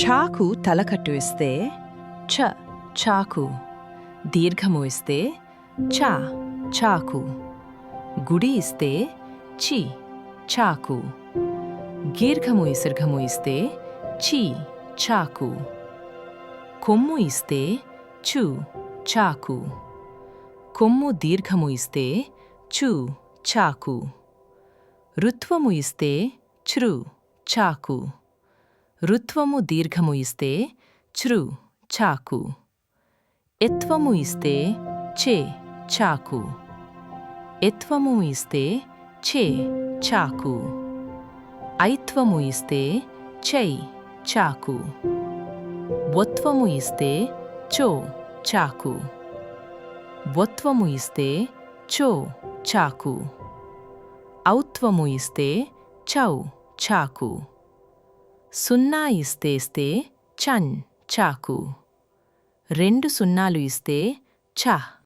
చాకు తలకట్టు ఇస్తే చ చాకు, దీర్ఘము ఇస్తే చ చాకు, గుడి ఇస్తే చి చాకు, దీర్ఘము దీర్ఘము ఇస్తే చి చాకు, కొమ్ము ఇస్తే చు చాకు, కొమ్ము దీర్ఘము ఇస్తే చు చాకు, రుత్వము ఇస్తే చ్రు చాకు, రుత్వము దీర్ఘము ఇస్తే చ్రు చాకు, ఎత్వము ఇస్తే చే చాకు, ఎత్వము ఇస్తే చే చాకు, ఐత్వము ఇస్తే చై చాకు, ఒత్వము ఇస్తే చో చాకు, ఒత్వము ఇస్తే చో చాకు, ఔత్వము ఇస్తే చౌ చాకు, సున్నా ఇస్తే చన్ చాకు, రెండు సున్నాలు ఇస్తే చ